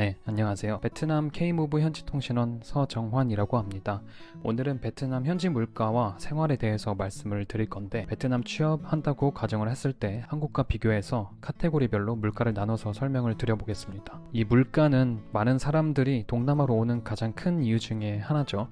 네, 안녕하세요. 베트남 K무브 현지통신원 서정환이라고 합니다. 오늘은 베트남 현지 물가와 생활에 대해서 말씀을 드릴 건데, 베트남 취업한다고 가정을 했을 때 한국과 비교해서 카테고리별로 물가를 나눠서 설명을 드려보겠습니다. 이 물가는 많은 사람들이 동남아로 오는 가장 큰 이유 중에 하나죠.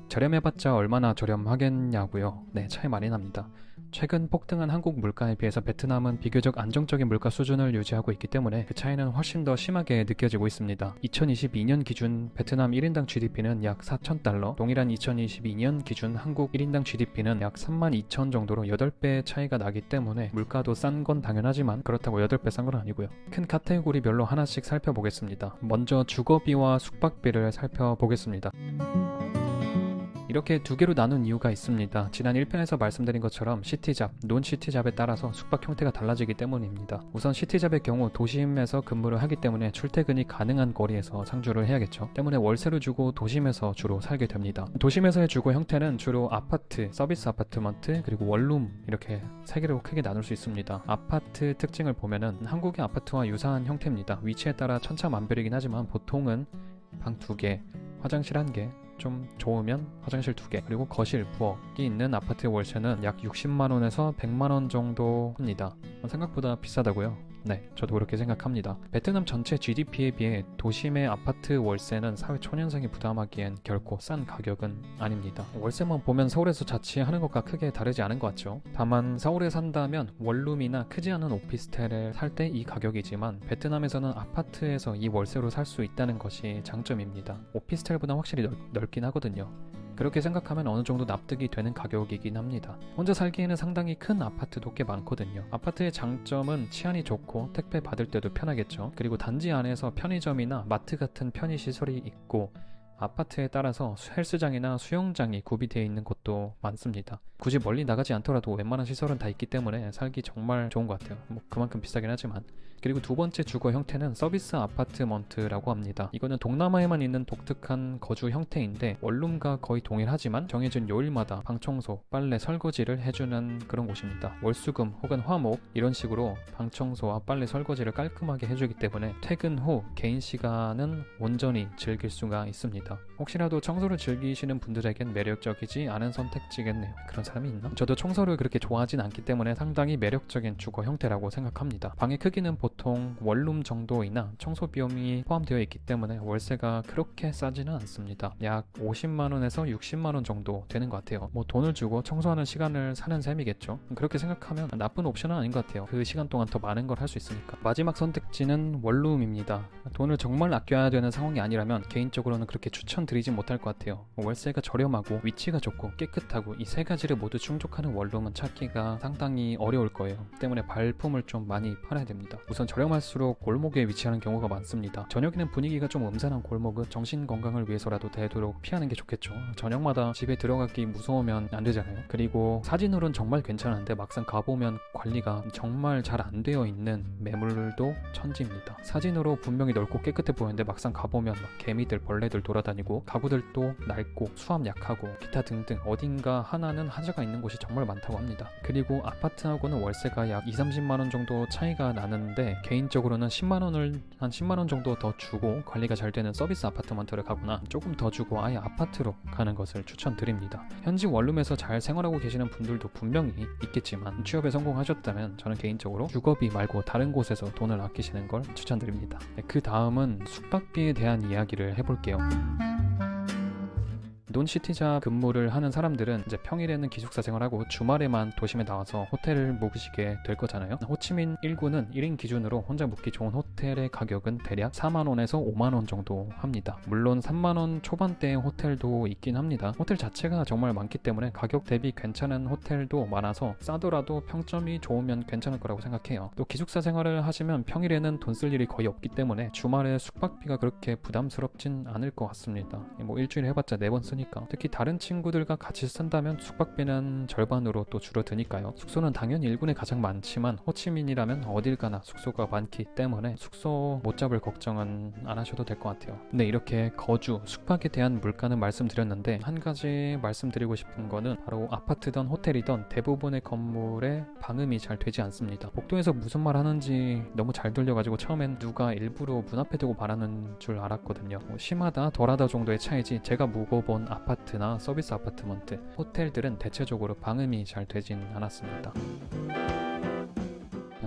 저렴해봤자 얼마나 저렴하겠냐고요. 네, 차이 많이 납니다. 최근 폭등한 한국 물가에 비해서 베트남은 비교적 안정적인 물가 수준을 유지하고 있기 때문에 그 차이는 훨씬 더 심하게 느껴지고 있습니다. 2022년 기준 베트남 1인당 GDP는 약 4,000달러, 동일한 2022년 기준 한국 1인당 GDP는 약 32,000 정도로 8배 차이가 나기 때문에 물가도 싼 건 당연하지만 그렇다고 8배 싼 건 아니고요. 큰 카테고리별로 하나씩 살펴보겠습니다. 먼저 주거비와 숙박비를 살펴보겠습니다. 이렇게 두 개로 나눈 이유가 있습니다. 지난 1편에서 말씀드린 것처럼 시티잡, 논시티잡에 따라서 숙박 형태가 달라지기 때문입니다. 우선 시티잡의 경우 도심에서 근무를 하기 때문에 출퇴근이 가능한 거리에서 상주를 해야겠죠. 때문에 월세를 주고 도심에서 주로 살게 됩니다. 도심에서의 주거 형태는 주로 아파트, 서비스 아파트먼트, 그리고 원룸 이렇게 세 개로 크게 나눌 수 있습니다. 아파트 특징을 보면은 한국의 아파트와 유사한 형태입니다. 위치에 따라 천차만별이긴 하지만 보통은 방 2개, 화장실 1개, 좀 좋으면 화장실 2개, 그리고 거실, 부엌이 있는 아파트 월세는 약 60만원에서 100만원 정도 합니다. 생각보다 비싸다고요? 네, 저도 그렇게 생각합니다. 베트남 전체 GDP에 비해 도심의 아파트 월세는 사회 초년생이 부담하기엔 결코 싼 가격은 아닙니다. 월세만 보면 서울에서 자취하는 것과 크게 다르지 않은 것 같죠. 다만 서울에 산다면 원룸이나 크지 않은 오피스텔에 살 때 이 가격이지만 베트남에서는 아파트에서 이 월세로 살 수 있다는 것이 장점입니다. 오피스텔보다 확실히 넓긴 하거든요. 그렇게 생각하면 어느 정도 납득이 되는 가격이긴 합니다. 혼자 살기에는 상당히 큰 아파트도 꽤 많거든요. 아파트의 장점은 치안이 좋고 택배 받을 때도 편하겠죠. 그리고 단지 안에서 편의점이나 마트 같은 편의시설이 있고 아파트에 따라서 헬스장이나 수영장이 구비되어 있는 곳도 많습니다. 굳이 멀리 나가지 않더라도 웬만한 시설은 다 있기 때문에 살기 정말 좋은 것 같아요. 그만큼 비싸긴 하지만. 그리고 두 번째 주거 형태는 서비스 아파트먼트라고 합니다. 이거는 동남아에만 있는 독특한 거주 형태인데 원룸과 거의 동일하지만 정해진 요일마다 방 청소, 빨래, 설거지를 해주는 그런 곳입니다. 월수금 혹은 화목 이런 식으로 방 청소와 빨래, 설거지를 깔끔하게 해주기 때문에 퇴근 후 개인 시간은 온전히 즐길 수가 있습니다. 혹시라도 청소를 즐기시는 분들에겐 매력적이지 않은 선택지겠네요. 그런 사람이 있나? 저도 청소를 그렇게 좋아하진 않기 때문에 상당히 매력적인 주거 형태라고 생각합니다. 방의 크기는 보통 원룸 정도이나 청소 비용이 포함되어 있기 때문에 월세가 그렇게 싸지는 않습니다. 약 50만원에서 60만원 정도 되는 것 같아요. 돈을 주고 청소하는 시간을 사는 셈이겠죠. 그렇게 생각하면 나쁜 옵션은 아닌 것 같아요. 그 시간 동안 더 많은 걸 할 수 있으니까. 마지막 선택지는 원룸입니다. 돈을 정말 아껴야 되는 상황이 아니라면 개인적으로는 그렇게 추천드리진 못할 것 같아요. 월세가 저렴하고 위치가 좋고 깨끗하고 이 세 가지를 모두 충족하는 원룸은 찾기가 상당히 어려울 거예요. 때문에 발품을 좀 많이 팔아야 됩니다. 우선 저렴할수록 골목에 위치하는 경우가 많습니다. 저녁에는 분위기가 좀 음산한 골목은 정신 건강을 위해서라도 되도록 피하는 게 좋겠죠. 저녁마다 집에 들어가기 무서우면 안 되잖아요. 그리고 사진으로는 정말 괜찮은데 막상 가보면 관리가 정말 잘 안 되어 있는 매물도 천지입니다. 사진으로 분명히 넓고 깨끗해 보이는데 막상 가보면 막 개미들, 벌레들 돌아다니고 가구들도 낡고 수압 약하고 기타 등등 어딘가 하나는 하자가 있는 곳이 정말 많다고 합니다. 그리고 아파트하고는 월세가 약 2-30만원 정도 차이가 나는데 개인적으로는 10만원을 한 10만원 정도 더 주고 관리가 잘 되는 서비스 아파트먼트를 가거나 조금 더 주고 아예 아파트로 가는 것을 추천드립니다. 현지 원룸에서 잘 생활하고 계시는 분들도 분명히 있겠지만 취업에 성공하셨다면 저는 개인적으로 주거비 말고 다른 곳에서 돈을 아끼시는 걸 추천드립니다. 그 다음은 숙박비에 대한 이야기를 해볼게요. 논시티자 근무를 하는 사람들은 이제 평일에는 기숙사 생활하고 주말에만 도심에 나와서 호텔을 묵으시게 될 거잖아요. 호치민 1구는 1인 기준으로 혼자 묵기 좋은 호텔의 가격은 대략 4만원에서 5만원 정도 합니다. 물론 3만원 초반대의 호텔도 있긴 합니다. 호텔 자체가 정말 많기 때문에 가격 대비 괜찮은 호텔도 많아서 싸더라도 평점이 좋으면 괜찮을 거라고 생각해요. 또 기숙사 생활을 하시면 평일에는 돈 쓸 일이 거의 없기 때문에 주말에 숙박비가 그렇게 부담스럽진 않을 것 같습니다. 일주일에 해봤자 4번 쓰니 하니까. 특히 다른 친구들과 같이 쓴다면 숙박비는 절반으로 또 줄어드니까요. 숙소는 당연히 일본에 가장 많지만 호치민이라면 어딜 가나 숙소가 많기 때문에 숙소 못 잡을 걱정은 안 하셔도 될 것 같아요. 네, 이렇게 거주, 숙박에 대한 물가는 말씀드렸는데 한 가지 말씀드리고 싶은 거는 바로 아파트든 호텔이든 대부분의 건물에 방음이 잘 되지 않습니다. 복도에서 무슨 말 하는지 너무 잘 들려가지고 처음엔 누가 일부러 문 앞에 두고 말하는 줄 알았거든요. 심하다 덜하다 정도의 차이지 제가 묵어본 아파트나 서비스 아파트먼트, 호텔들은 대체적으로 방음이 잘 되진 않았습니다.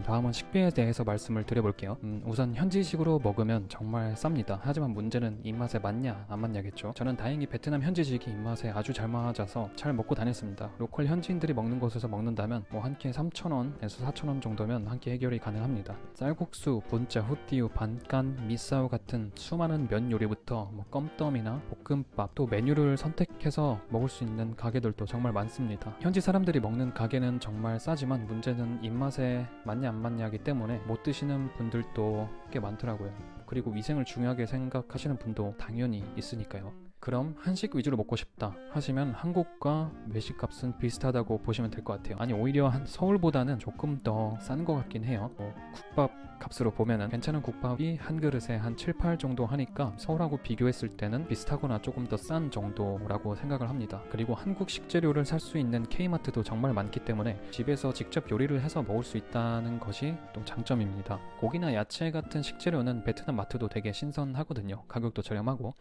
다음은 식비에 대해서 말씀을 드려볼게요. 우선 현지식으로 먹으면 정말 쌉니다. 하지만 문제는 입맛에 맞냐 안 맞냐겠죠. 저는 다행히 베트남 현지식이 입맛에 아주 잘 맞아서 잘 먹고 다녔습니다. 로컬 현지인들이 먹는 곳에서 먹는다면 한 끼에 3,000원에서 4,000원 정도면 한 끼 해결이 가능합니다. 쌀국수, 분짜, 후띠우, 반깐, 미사오 같은 수많은 면 요리부터 껌덤이나 볶음밥, 또 메뉴를 선택해서 먹을 수 있는 가게들도 정말 많습니다. 현지 사람들이 먹는 가게는 정말 싸지만 문제는 입맛에 맞냐 안 맞냐기 때문에 못 드시는 분들도 꽤 많더라고요. 그리고 위생을 중요하게 생각하시는 분도 당연히 있으니까요. 그럼 한식 위주로 먹고 싶다 하시면 한국과 외식값은 비슷하다고 보시면 될 것 같아요. 아니 오히려 서울보다는 조금 더 싼 것 같긴 해요. 국밥 값으로 보면은 괜찮은 국밥이 한 그릇에 한 7, 8 정도 하니까 서울하고 비교했을 때는 비슷하거나 조금 더 싼 정도라고 생각을 합니다. 그리고 한국 식재료를 살 수 있는 K마트도 정말 많기 때문에 집에서 직접 요리를 해서 먹을 수 있다는 것이 또 장점입니다. 고기나 야채 같은 식재료는 베트남 마트도 되게 신선하거든요. 가격도 저렴하고.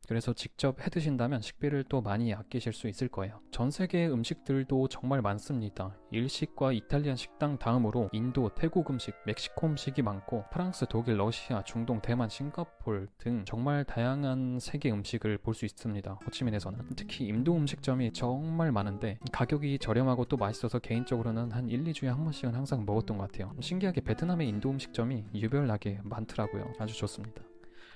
그래서 직접 해 드신다면 식비를 또 많이 아끼실 수 있을 거예요. 전 세계 음식들도 정말 많습니다. 일식과 이탈리안 식당 다음으로 인도, 태국 음식, 멕시코 음식이 많고 프랑스, 독일, 러시아, 중동, 대만, 싱가폴 등 정말 다양한 세계 음식을 볼 수 있습니다. 호치민에서는 특히 인도 음식점이 정말 많은데 가격이 저렴하고 또 맛있어서 개인적으로는 한 1, 2주에 한 번씩은 항상 먹었던 것 같아요. 신기하게 베트남의 인도 음식점이 유별나게 많더라고요. 아주 좋습니다.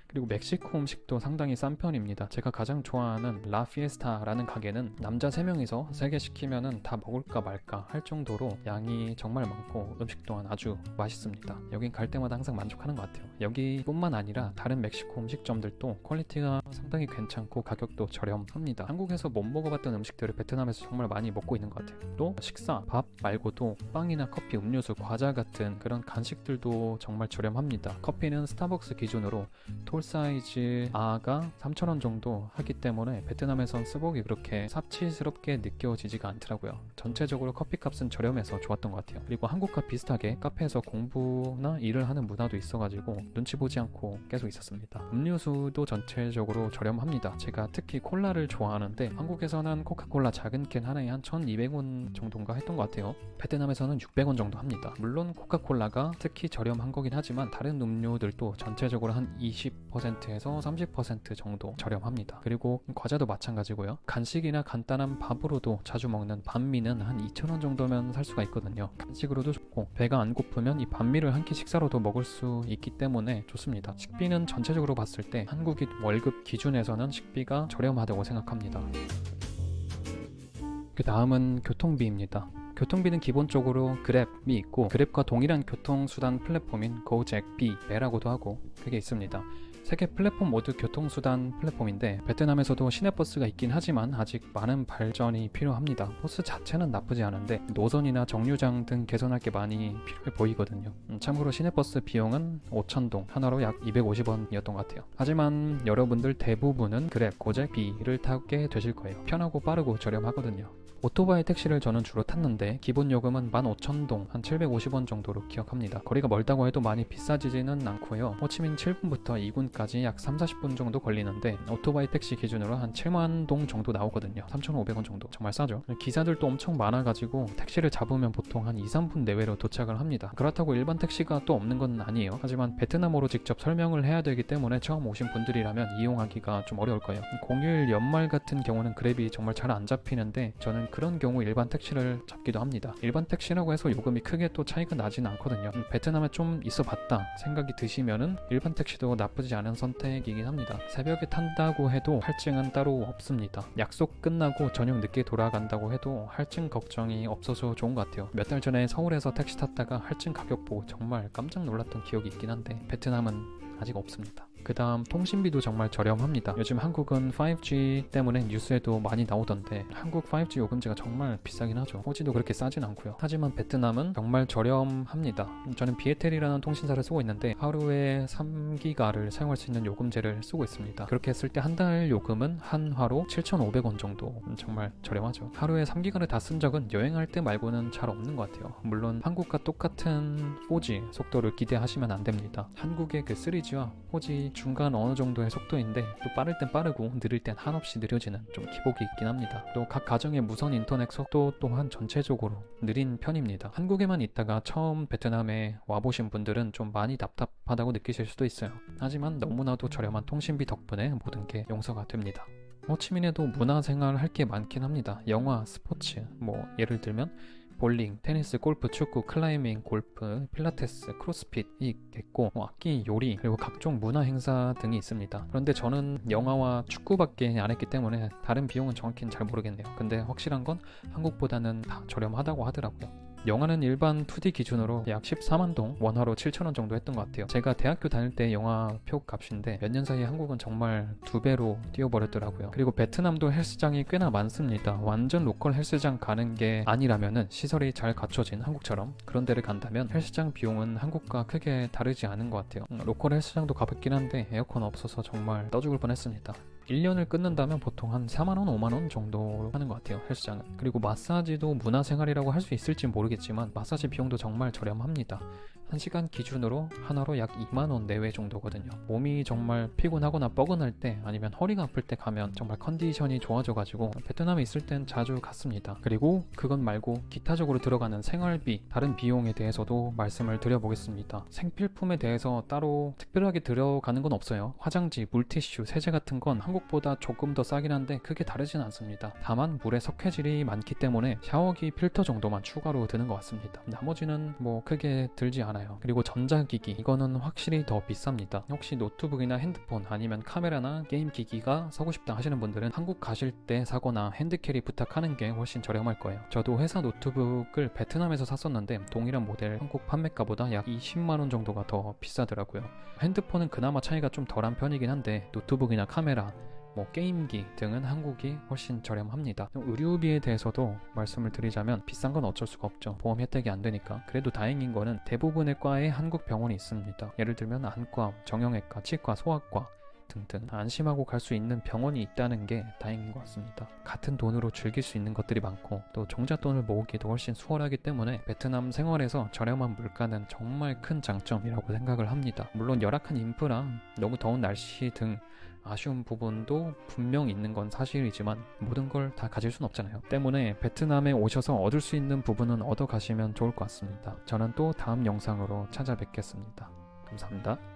그리고 멕시코 음식도 상당히 싼 편입니다. 제가 가장 좋아하는 라 피에스타라는 가게는 남자 3명이서 3개 시키면은 다 먹을까 말까 할 정도로 양이 정말 많고 음식 또한 아주 맛있습니다. 여긴 갈 때마다 항상 만족하는 것 같아요. 여기뿐만 아니라 다른 멕시코 음식점들도 퀄리티가 상당히 괜찮고 가격도 저렴합니다. 한국에서 못 먹어봤던 음식들을 베트남에서 정말 많이 먹고 있는 것 같아요. 또 식사, 밥 말고도 빵이나 커피, 음료수, 과자 같은 그런 간식들도 정말 저렴합니다. 커피는 스타벅스 기준으로 톨 사이즈 아가 3,000원 정도 하기 때문에 베트남에선 스벅이 그렇게 사치스럽게 느껴지지가 않더라고요. 전체적으로 커피값은 저렴해서 좋았던 것 같아요. 그리고 한국과 비슷하게 카페에서 공부나 일을 하는 문화도 있어가지고 눈치 보지 않고 계속 있었습니다. 음료수도 전체적으로 저렴합니다. 제가 특히 콜라를 좋아하는데 한국에서는 코카콜라 작은 캔 하나에 한 1,200원 정도인가 했던 것 같아요. 베트남에서는 600원 정도 합니다. 물론 코카콜라가 특히 저렴한 거긴 하지만 다른 음료들도 전체적으로 한 20%에서 30% 정도 저렴합니다. 그리고 과자도 마찬가지고요. 간식이나 간단한 밥으로도 자주 먹는 반미는 한 2,000원 정도면 살 수가 있거든요. 간식으로도 좋고 배가 안 고프면 이 반미를 한 끼 식사로도 먹을 수 있기 때문에 좋습니다. 식비는 전체적으로 봤을 때 한국인 월급 기준에서는 식비가 저렴하다고 생각합니다. 그 다음은 교통비입니다. 교통비는 기본적으로 그랩이 있고 그랩과 동일한 교통수단 플랫폼인 고잭, 비, 배라고도 하고 그게 있습니다. 세계 플랫폼 모두 교통수단 플랫폼인데 베트남에서도 시내버스가 있긴 하지만 아직 많은 발전이 필요합니다. 버스 자체는 나쁘지 않은데 노선이나 정류장 등 개선할 게 많이 필요해 보이거든요. 참고로 시내버스 비용은 5,000동, 하나로 약 250원이었던 것 같아요. 하지만 여러분들 대부분은 그랩, 고잭, 비를 타게 되실 거예요. 편하고 빠르고 저렴하거든요. 오토바이 택시를 저는 주로 탔는데 기본 요금은 15,000동, 한 750원 정도로 기억합니다. 거리가 멀다고 해도 많이 비싸지지는 않고요. 호치민 7분부터 2군까지 약 3-40분 정도 걸리는데 오토바이 택시 기준으로 한 7만 동 정도 나오거든요. 3,500원 정도. 정말 싸죠. 기사들도 엄청 많아가지고 택시를 잡으면 보통 한 2-3분 내외로 도착을 합니다. 그렇다고 일반 택시가 또 없는 건 아니에요. 하지만 베트남어로 직접 설명을 해야 되기 때문에 처음 오신 분들이라면 이용하기가 좀 어려울 거예요. 공휴일 연말 같은 경우는 그랩이 정말 잘 안 잡히는데 저는 그런 경우 일반 택시를 잡기도 합니다. 일반 택시라고 해서 요금이 크게 또 차이가 나진 않거든요. 베트남에 좀 있어 봤다 생각이 드시면은 일반 택시도 나쁘지 않은 선택이긴 합니다. 새벽에 탄다고 해도 할증은 따로 없습니다. 약속 끝나고 저녁 늦게 돌아간다고 해도 할증 걱정이 없어서 좋은 것 같아요. 몇 달 전에 서울에서 택시 탔다가 할증 가격 보고 정말 깜짝 놀랐던 기억이 있긴 한데 베트남은 아직 없습니다. 그 다음 통신비도 정말 저렴합니다. 요즘 한국은 5G 때문에 뉴스에도 많이 나오던데 한국 5G 요금제가 정말 비싸긴 하죠. 4G도 그렇게 싸진 않고요. 하지만 베트남은 정말 저렴합니다. 저는 비에텔이라는 통신사를 쓰고 있는데 하루에 3기가를 사용할 수 있는 요금제를 쓰고 있습니다. 그렇게 했을 때 한 달 요금은 한 화로 7,500원 정도, 정말 저렴하죠. 하루에 3기가를 다 쓴 적은 여행할 때 말고는 잘 없는 것 같아요. 물론 한국과 똑같은 4G 속도를 기대하시면 안 됩니다. 한국의 그 3G와 4G 중간 어느 정도의 속도인데 또 빠를 땐 빠르고 느릴 땐 한없이 느려지는 좀 기복이 있긴 합니다. 또 각 가정의 무선 인터넷 속도 또한 전체적으로 느린 편입니다. 한국에만 있다가 처음 베트남에 와보신 분들은 좀 많이 답답하다고 느끼실 수도 있어요. 하지만 너무나도 저렴한 통신비 덕분에 모든 게 용서가 됩니다. 호치민에도 문화생활 할 게 많긴 합니다. 영화, 스포츠, 예를 들면 볼링, 테니스, 골프, 축구, 클라이밍, 골프, 필라테스, 크로스핏이 있겠고 악기, 요리, 그리고 각종 문화 행사 등이 있습니다. 그런데 저는 영화와 축구밖에 안 했기 때문에 다른 비용은 정확히는 잘 모르겠네요. 근데 확실한 건 한국보다는 다 저렴하다고 하더라고요. 영화는 일반 2D 기준으로 약 14만 동, 원화로 7,000원 정도 했던 것 같아요. 제가 대학교 다닐 때 영화표 값인데 몇 년 사이에 한국은 정말 2배로 뛰어버렸더라고요. 그리고 베트남도 헬스장이 꽤나 많습니다. 완전 로컬 헬스장 가는 게 아니라면은 시설이 잘 갖춰진 한국처럼 그런 데를 간다면 헬스장 비용은 한국과 크게 다르지 않은 것 같아요. 로컬 헬스장도 가봤긴 한데 에어컨 없어서 정말 떠 죽을 뻔했습니다. 1년을 끊는다면 보통 한 4만원, 5만원 정도 하는 것 같아요, 헬스장은. 그리고 마사지도 문화생활이라고 할 수 있을지 모르겠지만 마사지 비용도 정말 저렴합니다. 1시간 기준으로 하나로 약 2만원 내외 정도거든요. 몸이 정말 피곤하거나 뻐근할 때 아니면 허리가 아플 때 가면 정말 컨디션이 좋아져가지고 베트남에 있을 땐 자주 갔습니다. 그리고 그것 말고 기타적으로 들어가는 생활비, 다른 비용에 대해서도 말씀을 드려보겠습니다. 생필품에 대해서 따로 특별하게 들어가는 건 없어요. 화장지, 물티슈, 세제 같은 건 한국보다 조금 더 싸긴 한데 크게 다르진 않습니다. 다만 물의 석회질이 많기 때문에 샤워기 필터 정도만 추가로 드는 것 같습니다. 나머지는 크게 들지 않아요. 그리고 전자기기, 이거는 확실히 더 비쌉니다. 혹시 노트북이나 핸드폰 아니면 카메라나 게임 기기가 사고 싶다 하시는 분들은 한국 가실 때 사거나 핸드캐리 부탁하는 게 훨씬 저렴할 거예요. 저도 회사 노트북을 베트남에서 샀었는데 동일한 모델 한국 판매가보다 약 20만원 정도가 더 비싸더라고요. 핸드폰은 그나마 차이가 좀 덜한 편이긴 한데 노트북이나 카메라, 게임기 등은 한국이 훨씬 저렴합니다. 의료비에 대해서도 말씀을 드리자면 비싼 건 어쩔 수가 없죠. 보험 혜택이 안 되니까. 그래도 다행인 거는 대부분의 과에 한국 병원이 있습니다. 예를 들면 안과, 정형외과, 치과, 소아과 등등 안심하고 갈 수 있는 병원이 있다는 게 다행인 것 같습니다. 같은 돈으로 즐길 수 있는 것들이 많고 또 종잣돈을 모으기도 훨씬 수월하기 때문에 베트남 생활에서 저렴한 물가는 정말 큰 장점이라고 생각을 합니다. 물론 열악한 인프라, 너무 더운 날씨 등 아쉬운 부분도 분명 있는 건 사실이지만 모든 걸 다 가질 순 없잖아요. 때문에 베트남에 오셔서 얻을 수 있는 부분은 얻어 가시면 좋을 것 같습니다. 저는 또 다음 영상으로 찾아뵙겠습니다. 감사합니다.